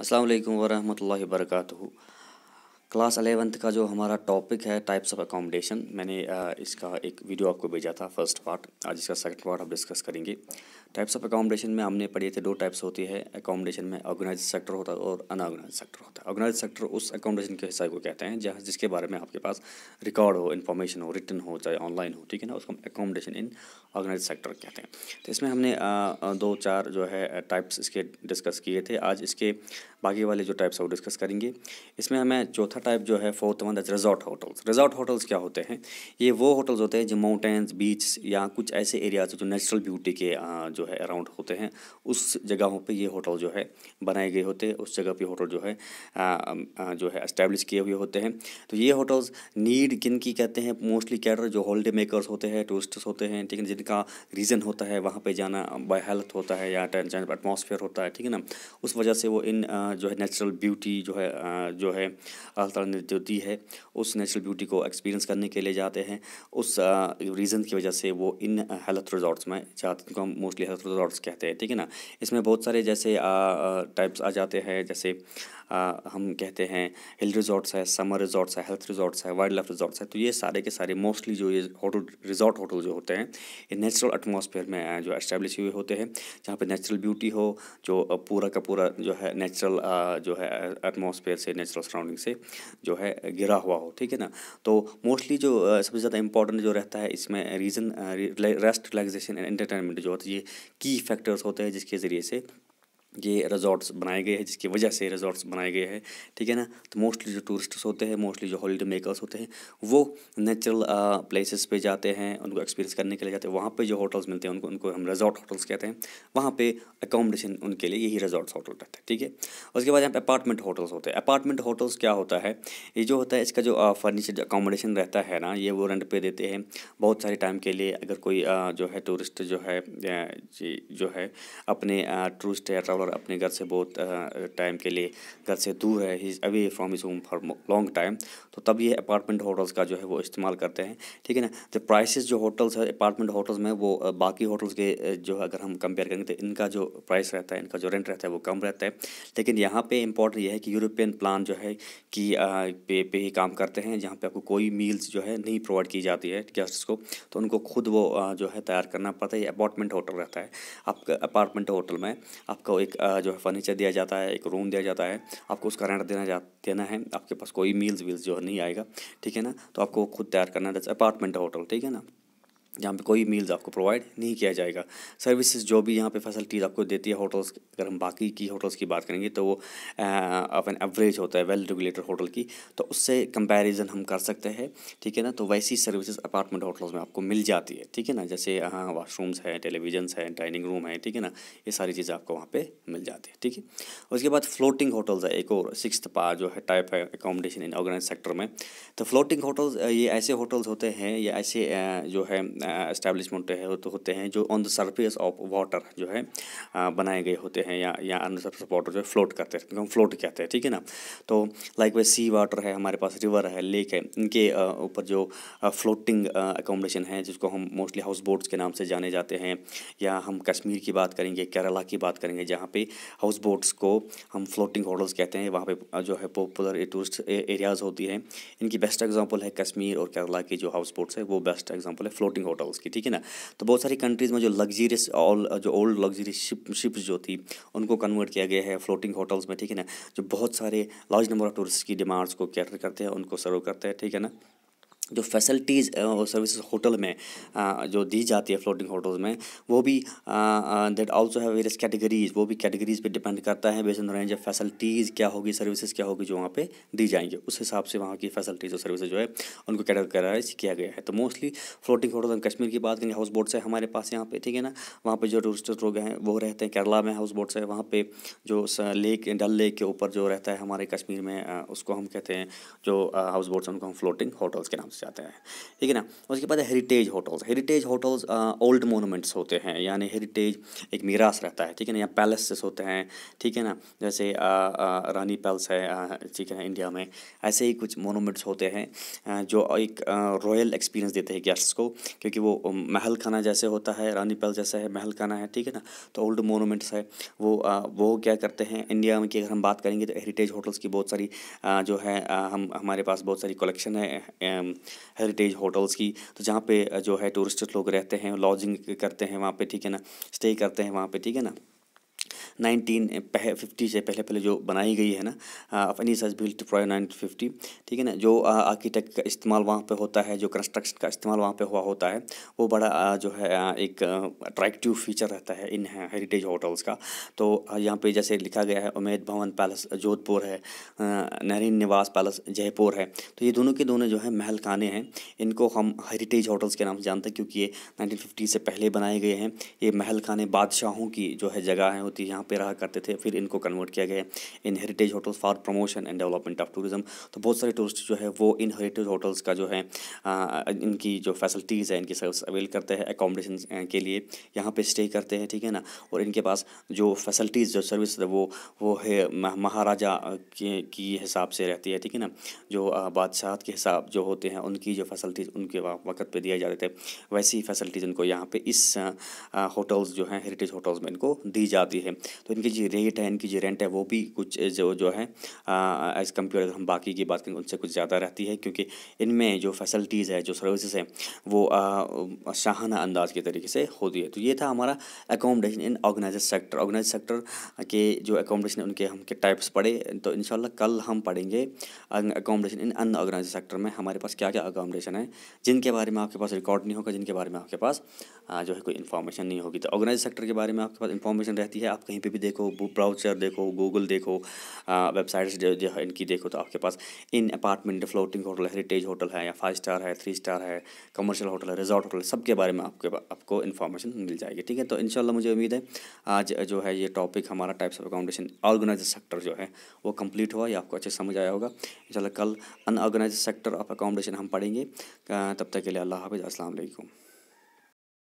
अस्सलाम वालेकुम वरहमतुल्लाहि वबरकातुहू। क्लास 11th का जो हमारा टॉपिक है टाइप्स ऑफ अकोमोडेशन, मैंने इसका एक वीडियो आपको भेजा था फर्स्ट पार्ट। आज इसका सेकंड पार्ट हम डिस्कस करेंगे। टाइप्स ऑफ अकोमोडेशन में हमने पढ़े थे दो टाइप्स होती है अकोमोडेशन में, ऑर्गेनाइज सेक्टर होता है और अनऑर्गेनाइज सेक्टर होता है। ऑर्गेनाइज सेक्टर उस अकोमोडेशन के हिस्से को कहते हैं जहाँ जिसके बारे में आपके पास रिकॉर्ड हो, इन्फॉर्मेशन हो, रिटन हो, चाहे ऑनलाइन हो, ठीक है ना, उसको हम अकोमोडेशन इन ऑर्गेनाइज सेक्टर कहते हैं। तो इसमें हमने दो चार जो है टाइप्स इसके डिस्कस किए थे। आज इसके बाकी वाले जो टाइप्स है वो डिस्कस करेंगे। इसमें हमें चौथा टाइप जो है fourth one resort hotels. Resort hotels क्या होते हैं? ये वो होटल्स होते हैं जो माउंटेन्स, बीच या कुछ ऐसे एरियाज जो नेचुरल ब्यूटी के जो है अराउंड होते हैं, उस जगहों पे ये होटल जो है बनाए गए होते हैं। उस जगह पे होटल जो है एस्टेब्लिश किए हुए होते हैं। तो ये होटल्स नीड किन की कहते हैं? मोस्टली कैटर जो हॉलीडे मेकर्स होते हैं, टूरिस्ट्स होते हैं, ठीक है, जिनका रीज़न होता है वहाँ पे जाना बाय हेल्थ होता है या टेंशन एटमॉस्फेयर होता है, ठीक है ना, उस वजह से वो इन जो है नेचुरल ब्यूटी जो है अल्लाह ताला ने जो दी है उस नेचुरल ब्यूटी को एक्सपीरियंस करने के लिए जाते हैं। उस रीज़न की वजह से वो इन हेल्थ रिजॉर्ट्स में जाते हैं, जिनको हम मोस्टली हेल्थ रिजॉर्ट्स कहते हैं, ठीक है ना। इसमें बहुत सारे जैसे टाइप्स आ जाते हैं, जैसे हम कहते हैं हिल रिजॉर्ट्स है, समर रिजॉर्ट्स है, हेल्थ रिजॉर्ट्स है, वाइल्ड लाइफ रिजॉर्ट्स है। तो ये सारे के सारे मोस्टली जो ये होटल रिजॉर्ट होटल जो होते हैं ये नेचुरल एटमॉस्फेयर में जो एस्टेब्लिश हुए होते हैं, जहाँ पे नेचुरल ब्यूटी हो, जो पूरा का पूरा जो है नेचुरल जो है एटमॉस्फेयर से, नेचुरल सराउंडिंग से जो है घिरा हुआ हो, ठीक है ना। तो मोस्टली जो सबसे ज़्यादा इंपॉर्टेंट जो रहता है इसमें reason rest, relaxation and entertainment जो होता है, ये की फैक्टर्स होते हैं जिसके ज़रिए से ये रिजॉर्ट्स बनाए गए हैं, जिसकी वजह से रिजॉर्ट्स बनाए गए हैं, ठीक है ना। तो मोस्टली जो टूरिस्ट्स होते हैं, मोस्टली जो हॉलीडे मेकर्स होते हैं, वो नेचुरल प्लेसेस पे जाते हैं, उनको एक्सपीरियंस करने के लिए जाते हैं। वहाँ पे जो होटल्स मिलते हैं उनको हम रिजॉर्ट होटल्स कहते हैं। वहाँ पे अकोमोडेशन उनके लिए यही रिजॉर्ट्स होटल रहता है, ठीक है। उसके बाद यहाँ पे अपार्टमेंट होटल्स होते हैं। अपार्टमेंट होटल्स क्या होता है? ये जो होता है इसका जो फर्नीचर अकोमोडेशन रहता है ना, ये वो रेंट पे देते हैं बहुत सारे टाइम के लिए। अगर कोई जो है टूरिस्ट जो है जो है अपने टूरिस्ट या ट्रैवलर अपने घर से बहुत टाइम के लिए घर से दूर है, he is away from his home for long time, तो तब ये अपार्टमेंट होटल्स का जो है वो इस्तेमाल करते हैं, ठीक है ना। तो प्राइसेस जो होटल्स है अपार्टमेंट होटल्स में वो बाकी होटल्स के जो है अगर हम कंपेयर करेंगे तो इनका जो प्राइस रहता है, इनका जो रेंट रहता है वो कम रहता है। लेकिन यहाँ पे इम्पोर्टेंट ये है कि यूरोपियन प्लान जो है कि पे ही काम करते हैं, जहाँ पे आपको कोई मील्स जो है नहीं प्रोवाइड की जाती है गेस्ट्स को, तो उनको खुद वो जो है तैयार करना पड़ता है। ये अपार्टमेंट होटल रहता है। आपका अपार्टमेंट होटल में आपको एक जो है फर्नीचर दिया जाता है, एक रूम दिया जाता है, आपको उसका रेंट देना है। आपके पास कोई मील्स वील्स जो है नहीं आएगा, ठीक है ना। तो आपको खुद तैयार करना है, दैट्स अपार्टमेंट होटल, ठीक है ना, जहाँ पे कोई मील्स आपको प्रोवाइड नहीं किया जाएगा। सर्विसेज जो भी यहाँ पे फैसिलिटीज़ आपको देती है होटल्स, अगर हम बाकी की होटल्स की बात करेंगे तो वो ऑफ एन एवरेज होता है वेल रेगुलेटेड होटल की, तो उससे कंपैरिजन हम कर सकते हैं, ठीक है ना। तो वैसी सर्विसेज अपार्टमेंट होटल्स में आपको मिल जाती है, ठीक है ना। जैसे वाशरूम्स हैं, टेलीविजन्स हैं, डाइनिंग रूम है, ठीक है ना, ये सारी चीज़ें आपको वहाँ पे मिल जाती है, ठीक है। उसके बाद फ्लोटिंग होटल्स है, एक और सिक्स्थ जो है टाइप है अकोमोडेशन इन ऑर्गेनाइज सेक्टर में। तो फ्लोटिंग होटल्स ये ऐसे होटल्स होते हैं, ये ऐसे जो है एस्टेब्लिशमेंट है तो होते हैं जो on the surface of water जो है बनाए गए होते हैं, या on the surface of water जो है फ्लोट करते हैं, हम फ्लोट कहते हैं, ठीक है ना। तो लाइक वे सी वाटर है, हमारे पास रिवर है, लेक है, इनके ऊपर जो फ्लोटिंग अकोमोडेशन है जिसको हम मोस्टली हाउस बोट्स के नाम से जाने जाते हैं। या हम कश्मीर की बात करेंगे, केरला की बात करेंगे, जहाँ पे हाउस बोट्स को हम फ्लोटिंग होटल्स कहते हैं। वहाँ पे जो है पॉपुलर टूरिस्ट एरियाज़ होती हैं। इनकी बेस्ट एग्जांपल है कश्मीर और केरला की जो हाउस बोट्स है, वो बेस्ट एग्जांपल है फ्लोटिंग होटल्स की, ठीक है ना। तो बहुत सारी कंट्रीज़ में जो लग्जरियस जो ओल्ड लग्जरी शिप्स जो थी उनको कन्वर्ट किया गया है फ्लोटिंग होटल्स में, ठीक है ना, जो बहुत सारे लार्ज नंबर ऑफ टूरिस्ट की डिमांड्स को कैटर करते हैं, उनको सर्व करते हैं, ठीक है ना। जो फैसिलिटीज़ और सर्विसेज होटल में जो दी जाती है फ्लोटिंग होटल्स में, वो भी that also have various categories, वो भी कैटेगरीज पे डिपेंड करता है, based on range of facilities क्या होगी, सर्विसेज क्या होगी जो वहाँ पे दी जाएंगे, उस हिसाब से वहाँ की फैसिलिटीज़ और सर्विसेज जो है उनको कैटेगराइज किया गया है। तो मोस्टली फ्लोटिंग होटल, कश्मीर की बात करेंगे, हाउस बोट्स है हमारे पास यहाँ पे, ठीक है ना। वहाँ पे जो टूरिस्ट लोग हैं वो रहते हैं, केरला में हाउस बोट्स है, वहाँ पे जो लेक, डल लेक के ऊपर जो रहता है हमारे कश्मीर में, उसको हम कहते हैं जो हाउस बोट्स, उनको हम फ्लोटिंग होटल्स के नाम से जाते हैं, ठीक है ना। उसके बाद heritage hotels. Heritage hotels old monuments होते हैं, यानी हेरिटेज एक मीरास रहता है, ठीक है ना, या पैलेसेस होते हैं, ठीक है ना, जैसे रानी पैलेस है, ठीक है ना, इंडिया में। ऐसे ही कुछ मोनूमेंट्स होते हैं जो एक रॉयल एक्सपीरियंस देते हैं गेस्ट्स को, क्योंकि वो महल खाना जैसे होता है, रानी पैलेस जैसा है महल खाना है, ठीक है ना। तो ओल्ड मोनूमेंट्स है वो क्या करते हैं इंडिया में की अगर हम बात करेंगे तो हेरिटेज होटल्स की बहुत सारी जो है हम हमारे पास बहुत सारी कलेक्शन है हेरिटेज होटल्स की। तो जहाँ पे जो है टूरिस्ट लोग रहते हैं, लॉजिंग करते हैं वहाँ पे, ठीक है ना, स्टे करते हैं वहाँ पे, ठीक है ना। 1950 से पहले पहले जो बनाई गई है ना, वेनिस हैज़ बिल्ट प्रायर 1950, ठीक है ना। जो आर्किटेक्ट का इस्तेमाल वहाँ पे होता है, जो कंस्ट्रक्शन का इस्तेमाल वहाँ पे हुआ होता है, वो बड़ा जो है एक अट्रैक्टिव फीचर रहता है इन हेरिटेज होटल्स का। तो यहाँ पे जैसे लिखा गया है उमेद भवन पैलेस जोधपुर है, नरीन निवास पैलेस जयपुर है। तो ये दोनों के दोनों जो है महल खाने हैं, इनको हम हेरिटेज होटल्स के नाम से जानते हैं, क्योंकि ये 1950 से पहले बनाए गए हैं। ये महल खाने बादशाहों की जो है जगह है होती है, यहाँ पे रहा करते थे, फिर इनको कन्वर्ट किया गया in heritage hotels for promotion and development of tourism. तो बहुत सारे टूरिस्ट जो है वो इन हेरिटेज होटल्स का जो है इनकी जो फैसिलिटीज़ है, इनकी सर्विस अवेल करते हैं एकोमोडेशन के लिए, यहाँ पे स्टे करते हैं, ठीक है ना। और इनके पास जो फैसिलिटीज़ जो सर्विस है वो है महाराजा की हिसाब से रहती है, ठीक है ना। जो बादशाह के हिसाब जो होते हैं उनकी जो फैसिलिटीज़ उनके वक्त पे दिया जाते थे, वैसी फैसिलिटीज़ इनको यहाँ पे इस होटल्स जो हैं हेरिटेज होटल्स में इनको दी जाती है। तो इनकी जो रेट है, इनकी जो रेंट है, वो भी कुछ जो है एज़ कम्पेयर अगर हम बाकी की बात करें उनसे कुछ ज़्यादा रहती है, क्योंकि इनमें जो फैसिलिटीज़ है, जो सर्विसेज हैं, वो शाहाना अंदाज के तरीके से होती है। तो ये था हमारा एकोमोडेशन इन ऑर्गेनाइज्ड सेक्टर। ऑर्गेनाइज्ड सेक्टर के जो एकोमोडेशन उनके हम के टाइप्स पढ़े। तो इंशाल्लाह कल हम पढ़ेंगे एकोमोडेशन इन अनऑर्गेनाइज्ड सेक्टर में हमारे पास क्या क्या अकोमोडेशन है, जिनके बारे में आपके पास रिकॉर्ड नहीं होगा, जिनके बारे में आपके पास जो है कोई इन्फॉर्मेशन नहीं होगी। तो ऑर्गेनाइज्ड सेक्टर के बारे में आपके पास इन्फॉर्मेशन रहती है, आप कहीं पे भी देखो, ब्राउज़र देखो, गूगल देखो, वेबसाइट्स जो है इनकी देखो, तो आपके पास inn apartment, floating hotel, heritage hotel है, या 5 स्टार है, 3 स्टार है, कमर्शियल होटल है, रिजॉर्ट होटल है, सब के बारे में आपको इन्फॉर्मेशन मिल जाएगी, ठीक है। तो इंशाल्लाह मुझे उम्मीद है आज जो है ये टॉपिक हमारा types of accommodation organised sector जो है वो कंप्लीट हुआ, या आपको अच्छे समझ आया होगा। इंशाल्लाह कल अनऑर्गेनाइज्ड सेक्टर ऑफ अकोमोडेशन हम पढ़ेंगे। तब तक के लिए अल्लाह हाफ़िज़, अस्सलाम वालेकुम।